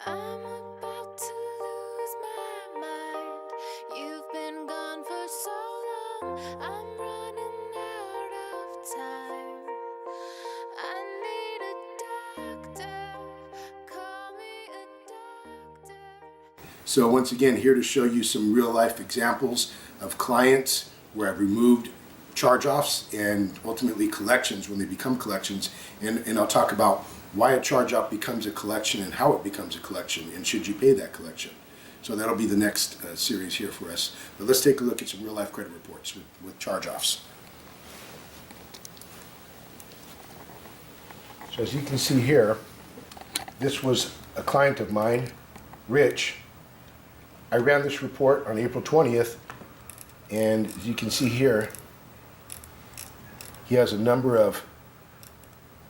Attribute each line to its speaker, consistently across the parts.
Speaker 1: I'm about to lose my mind. You've been gone for so long. I'm running out of time. I need a doctor. Call me a doctor.
Speaker 2: So once again, here to show you some real life examples of clients where I've removed charge-offs and ultimately collections when they become collections. And I'll talk about why a charge-off becomes a collection and how it becomes a collection and should you pay that collection. So that'll be the next series here for us. But let's take a look at some real life credit reports with charge-offs. So as you can see here, this was a client of mine, Rich. I ran this report on April 20th, and as you can see here, he has a number of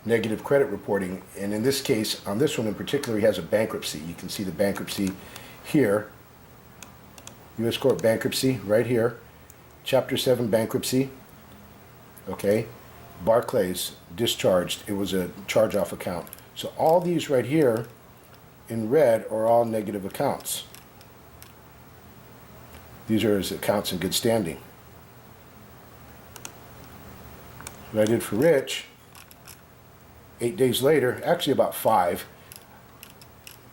Speaker 2: negative credit reporting, and in this case, on this one in particular, he has a bankruptcy. You can see the bankruptcy here, U.S. Court bankruptcy right here, Chapter 7 bankruptcy, okay, Barclays discharged, it was a charge-off account. So all these right here in red are all negative accounts. These are his accounts in good standing. What I did for Rich, 8 days later, actually about 5,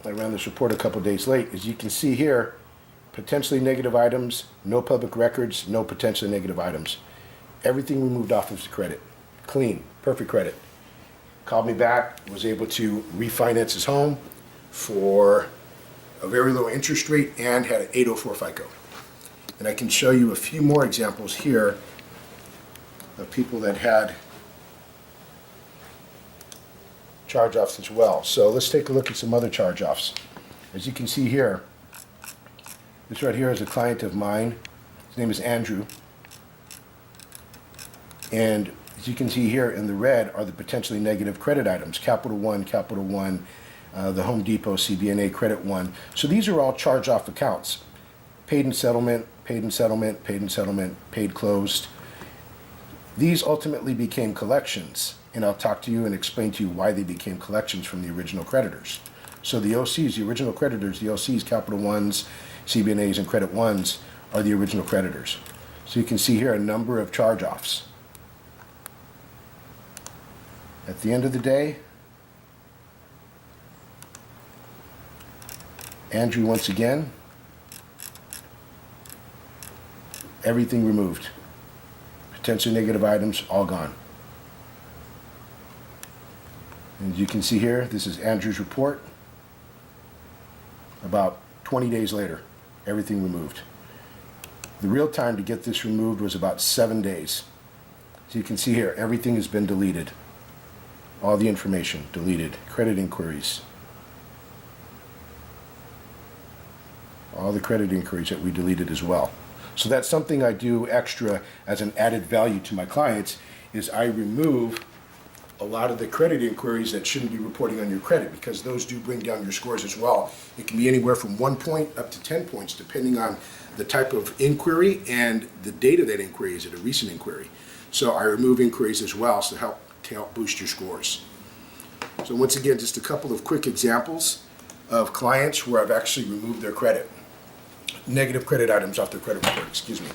Speaker 2: I ran this report a couple days late. As you can see here, potentially negative items, no public records, no potentially negative items. Everything removed off of the credit. Clean, perfect credit. Called me back, was able to refinance his home for a very low interest rate and had an 804 FICO. And I can show you a few more examples here of people that had charge-offs as well. So let's take a look at some other charge-offs. As you can see here, this right here is a client of mine. His name is Andrew. And as you can see here in the red are the potentially negative credit items. Capital One, the Home Depot, CBNA, Credit One. So these are all charge-off accounts. Paid in settlement, paid in settlement, paid in settlement, paid closed. These ultimately became collections, and I'll talk to you and explain to you why they became collections from the original creditors. So the OCs, the original creditors, the OCs, Capital Ones, CBNAs, and Credit Ones are the original creditors. So you can see here a number of charge-offs. At the end of the day, Andrew once again, everything removed. Potentially negative items, all gone. And as you can see here, this is Andrew's report. About 20 days later, everything removed. The real time to get this removed was about 7 days. So you can see here, everything has been deleted. All the information deleted. Credit inquiries. All the credit inquiries that we deleted as well. So that's something I do extra as an added value to my clients, is I remove a lot of the credit inquiries that shouldn't be reporting on your credit, because those do bring down your scores as well. It can be anywhere from 1 point up to 10 points depending on the type of inquiry and the date of that inquiry. Is it a recent inquiry? So I remove inquiries as well to help boost your scores. So once again, just a couple of quick examples of clients where I've actually removed their credit. Negative credit items off their credit report, excuse me.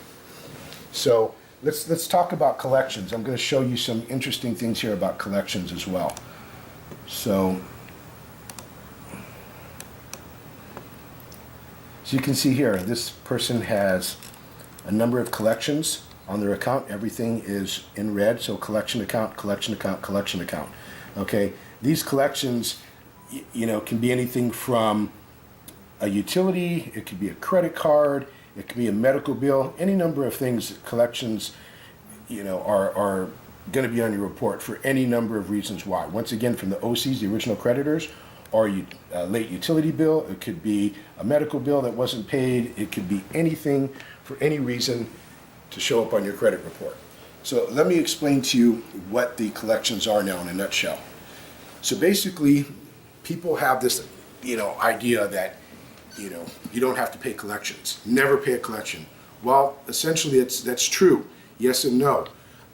Speaker 2: So let's talk about collections. I'm going to show you some interesting things here about collections as well. So as you can see here, this person has a number of collections on their account. Everything is in red, so collection account, collection account, collection account. Okay, these collections, can be anything from a utility, it could be a credit card, it could be a medical bill, any number of things. Collections, are going to be on your report for any number of reasons why. Once again, from the OCs, the original creditors, or a late utility bill, it could be a medical bill that wasn't paid, it could be anything for any reason to show up on your credit report. So let me explain to you what the collections are now in a nutshell. So basically, people have this, idea that you don't have to pay collections. Never pay a collection. Well, essentially, that's true. Yes and no.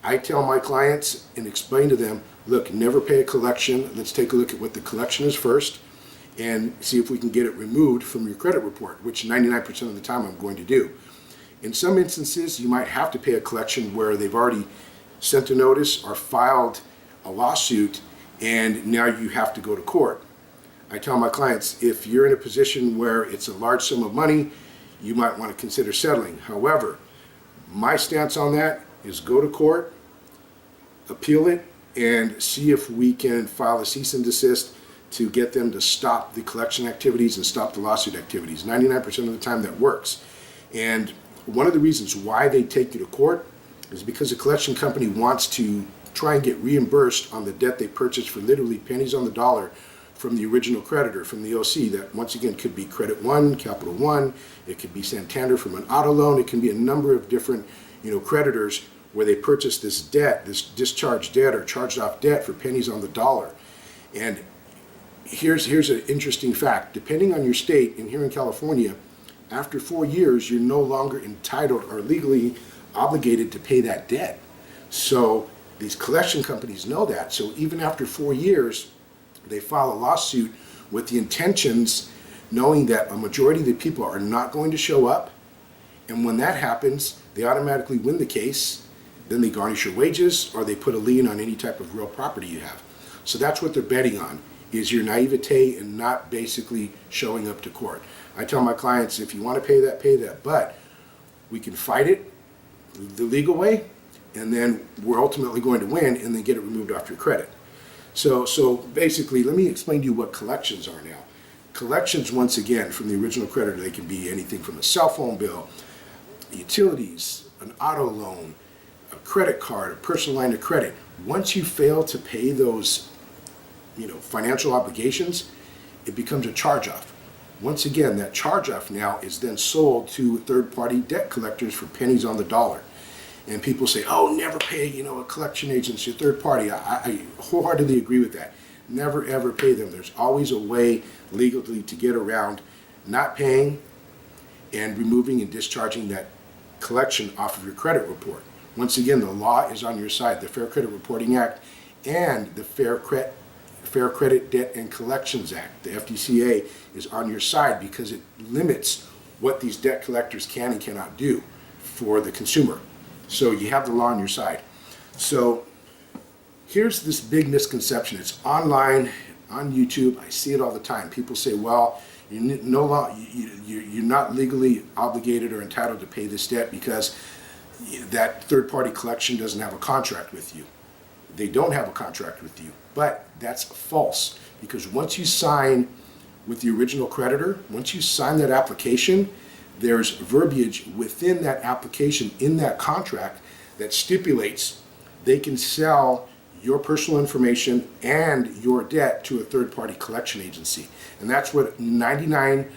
Speaker 2: I tell my clients and explain to them, look, never pay a collection. Let's take a look at what the collection is first. and see if we can get it removed from your credit report, which 99% of the time I'm going to do. In some instances, you might have to pay a collection where they've already sent a notice or filed a lawsuit, and now you have to go to court. I tell my clients, if you're in a position where it's a large sum of money, you might want to consider settling. However, my stance on that is go to court, appeal it, and see if we can file a cease and desist to get them to stop the collection activities and stop the lawsuit activities. 99% of the time that works. And one of the reasons why they take you to court is because the collection company wants to try and get reimbursed on the debt they purchased for literally pennies on the dollar from the original creditor, from the OC. That once again could be Credit One, Capital One, it could be Santander from an auto loan, it can be a number of different creditors where they purchased this debt, this discharged debt or charged off debt for pennies on the dollar. And here's an interesting fact. Depending on your state, and here in California, after 4 years, you're no longer entitled or legally obligated to pay that debt. So these collection companies know that. So even after 4 years, they file a lawsuit with the intentions, knowing that a majority of the people are not going to show up. And when that happens, they automatically win the case. Then they garnish your wages, or they put a lien on any type of real property you have. So that's what they're betting on, is your naivete and not basically showing up to court. I tell my clients, if you want to pay that, but we can fight it the legal way, and then we're ultimately going to win and then get it removed off your credit. So basically, let me explain to you what collections are now. Collections, once again, from the original creditor, they can be anything from a cell phone bill, utilities, an auto loan, a credit card, a personal line of credit. Once you fail to pay those financial obligations, it becomes a charge-off. Once again, that charge-off now is then sold to third-party debt collectors for pennies on the dollar. And people say, oh, never pay, a collection agency, a third party. I wholeheartedly agree with that. Never, ever pay them. There's always a way legally to get around not paying and removing and discharging that collection off of your credit report. Once again, the law is on your side. The Fair Credit Reporting Act and the Fair Credit Debt and Collections Act, the FDCA, is on your side because it limits what these debt collectors can and cannot do for the consumer. So you have the law on your side. So here's this big misconception. It's online, on YouTube. I see it all the time. People say, well, you're not legally obligated or entitled to pay this debt because that third-party collection doesn't have a contract with you. They don't have a contract with you. But that's false, because once you sign with the original creditor, once you sign that application, there's verbiage within that application, in that contract, that stipulates they can sell your personal information and your debt to a third-party collection agency. And that's what 99%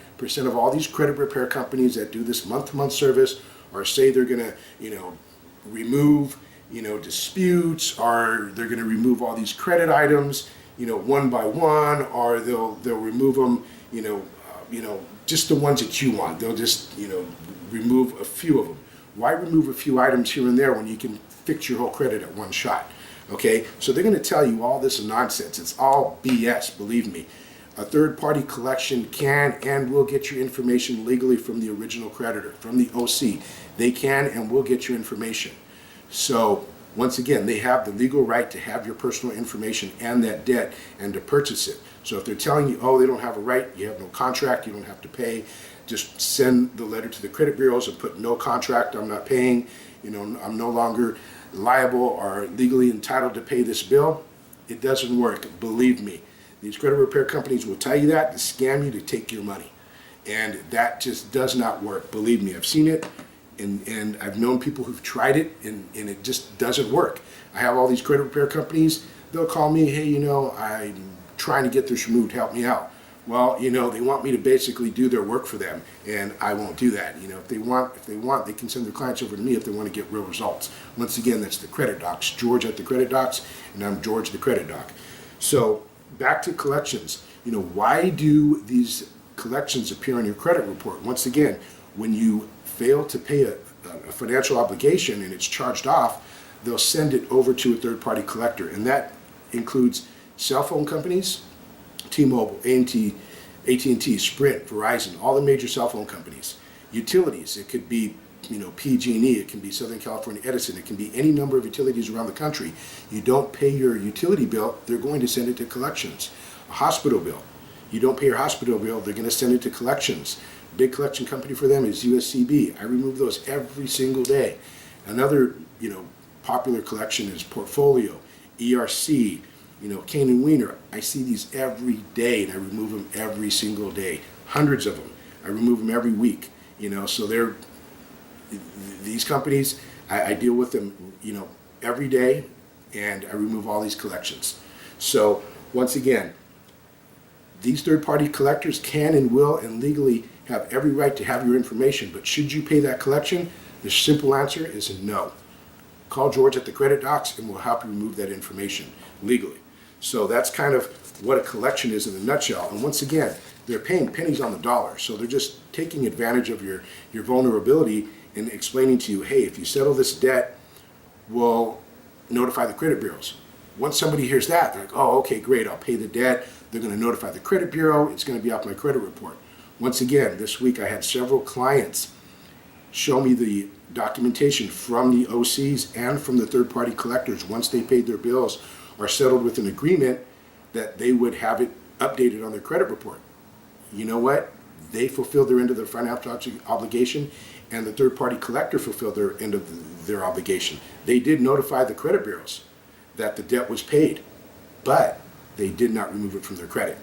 Speaker 2: of all these credit repair companies that do this month-to-month service, or say they're going to, remove, disputes, or they're going to remove all these credit items, one by one, or they'll remove them, just the ones that you want. They'll just, remove a few of them. Why remove a few items here and there when you can fix your whole credit at one shot? Okay, so they're going to tell you all this nonsense. It's all BS, believe me. A third-party collection can and will get your information legally from the original creditor, from the OC. They can and will get your information. So once again, they have the legal right to have your personal information and that debt and to purchase it. So if they're telling you, oh, they don't have a right, you have no contract, you don't have to pay, just send the letter to the credit bureaus and put no contract, I'm not paying, I'm no longer liable or legally entitled to pay this bill. It doesn't work, believe me. These credit repair companies will tell you that to scam you, to take your money. And that just does not work, believe me. I've seen it. And I've known people who've tried it, and it just doesn't work. I have all these credit repair companies. They'll call me, hey, I'm trying to get this removed, help me out. Well, they want me to basically do their work for them, and I won't do that. If they want, they can send their clients over to me if they want to get real results. Once again, that's the Credit Docs, George at the Credit Docs, and I'm George the Credit Doc. So back to collections. Why do these collections appear on your credit report? Once again, when you fail to pay a financial obligation and it's charged off, they'll send it over to a third-party collector, and that includes cell phone companies, T-Mobile, AT&T, AT&T, Sprint, Verizon, all the major cell phone companies. Utilities, it could be PG&E, it can be Southern California Edison, it can be any number of utilities around the country. You don't pay your utility bill, they're going to send it to collections. A hospital bill, you don't pay your hospital bill, they're going to send it to collections. Big collection company for them is USCB. I remove those every single day. Another, popular collection is Portfolio, ERC, Kane and Weiner. I see these every day and I remove them every single day. Hundreds of them. I remove them every week. So these companies, I deal with them, every day, and I remove all these collections. So once again, these third-party collectors can and will and legally have every right to have your information, but should you pay that collection? The simple answer is no. Call George at the credit docs and we'll help you remove that information legally. So that's kind of what a collection is in a nutshell. And once again, they're paying pennies on the dollar. So they're just taking advantage of your vulnerability and explaining to you, hey, if you settle this debt, we'll notify the credit bureaus. Once somebody hears that, they're like, oh, okay, great, I'll pay the debt. They're going to notify the credit bureau. It's going to be off my credit report. Once again, this week I had several clients show me the documentation from the OCs and from the third-party collectors once they paid their bills or settled with an agreement that they would have it updated on their credit report. You know what? They fulfilled their end of their financial obligation, and the third-party collector fulfilled their end of their obligation. They did notify the credit bureaus that the debt was paid, but they did not remove it from their credit.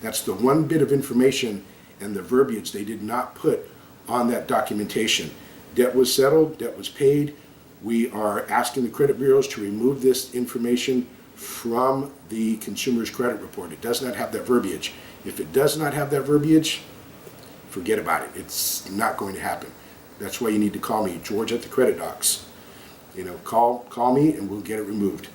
Speaker 2: That's the one bit of information and the verbiage they did not put on that documentation. Debt was settled, debt was paid. We are asking the credit bureaus to remove this information from the consumer's credit report. It does not have that verbiage. If it does not have that verbiage, forget about it. It's not going to happen. That's why you need to call me, George at the credit docs. Call me and we'll get it removed.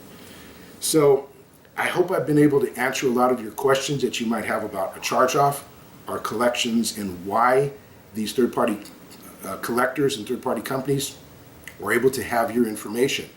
Speaker 2: So I hope I've been able to answer a lot of your questions that you might have about a charge-off, our collections, and why these third-party collectors and third-party companies were able to have your information.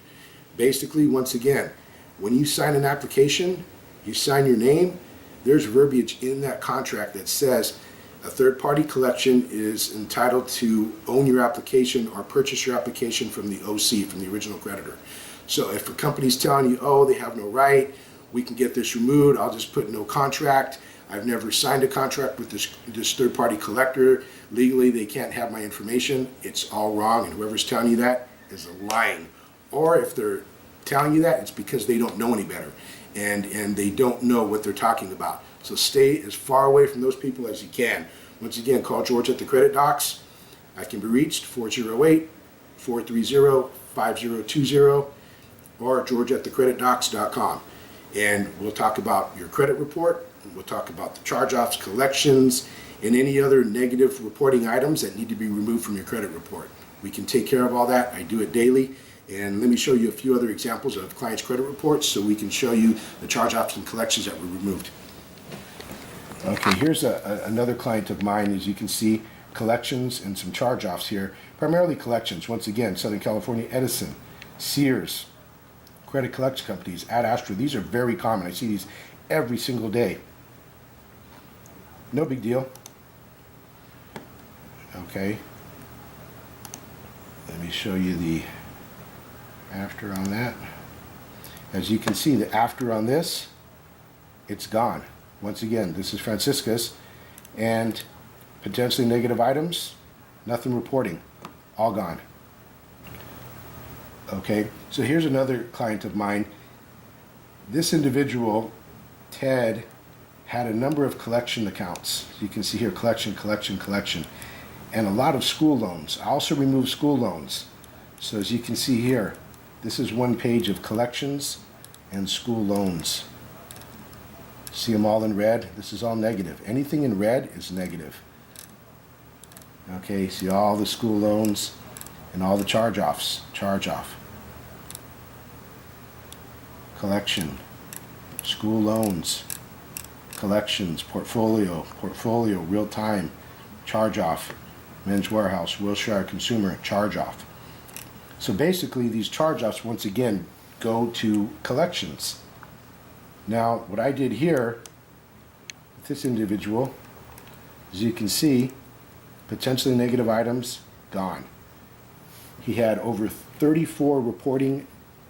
Speaker 2: Basically, once again, when you sign an application, you sign your name, there's verbiage in that contract that says a third-party collection is entitled to own your application or purchase your application from the OC, from the original creditor. So if a company's telling you, oh, they have no right, we can get this removed, I'll just put no contract, I've never signed a contract with this third-party collector, legally they can't have my information, it's all wrong, and whoever's telling you that is lying. Or if they're telling you that, it's because they don't know any better, and they don't know what they're talking about. So stay as far away from those people as you can. Once again, call George at the credit docs. I can be reached 408-430-5020 or georgeatthecreditdocs.com. And we'll talk about your credit report, and we'll talk about the charge-offs, collections, and any other negative reporting items that need to be removed from your credit report. We can take care of all that. I do it daily. And let me show you a few other examples of clients' credit reports so we can show you the charge-offs and collections that were removed. Okay, here's another client of mine. As you can see, collections and some charge-offs here. Primarily collections. Once again, Southern California Edison, Sears, credit collection companies, Ad Astra. These are very common. I see these every single day. No big deal. Okay. Let me show you the after on that. As you can see, the after on this, it's gone. Once again, this is Francisca's, and potentially negative items, nothing reporting, all gone. Okay, so here's another client of mine. This individual, Ted, had a number of collection accounts. You can see here, collection, and a lot of school loans. I also removed school loans. So as you can see here, this is one page of collections and school loans. See them all in red? This is all negative. Anything in red is negative. Okay, see all the school loans and all the charge-offs. Charge-off. Collection. School loans. Collections. Portfolio. Real-time. Charge-off. Men's Warehouse. Wilshire Consumer. Charge-off. So basically, these charge-offs, once again, go to collections. Now, what I did here with this individual As you can see, potentially negative items, gone. He had over 34 reporting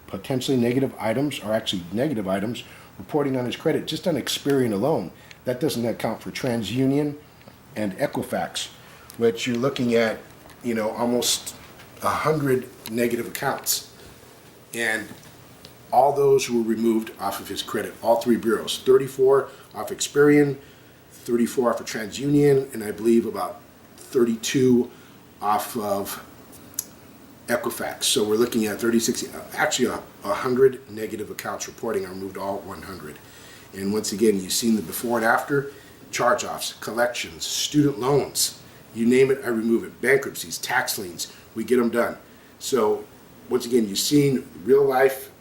Speaker 2: potentially negative items, or actually negative items, reporting on his credit just on Experian alone. That doesn't account for TransUnion and Equifax, which you're looking at, almost 100 negative accounts. And all those were removed off of his credit, all three bureaus. 34 off Experian, 34 off of TransUnion, and I believe about 32 off of Equifax. So we're looking at 36, actually 100 negative accounts reporting. I removed all 100. And once again, you've seen the before and after. Charge-offs, collections, student loans, you name it, I remove it. Bankruptcies, tax liens, we get them done. So once again, you've seen real life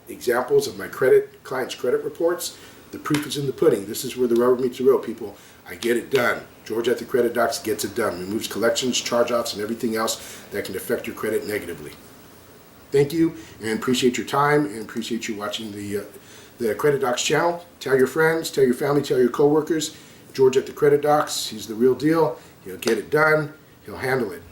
Speaker 2: examples of my clients' credit reports. The proof is in the pudding. This is where the rubber meets the road, people. I get it done. George at the Credit Docs gets it done. Removes collections, charge-offs, and everything else that can affect your credit negatively. Thank you, and appreciate your time, and appreciate you watching the Credit Docs channel. Tell your friends, tell your family, tell your coworkers. George at the Credit Docs, he's the real deal. He'll get it done. He'll handle it.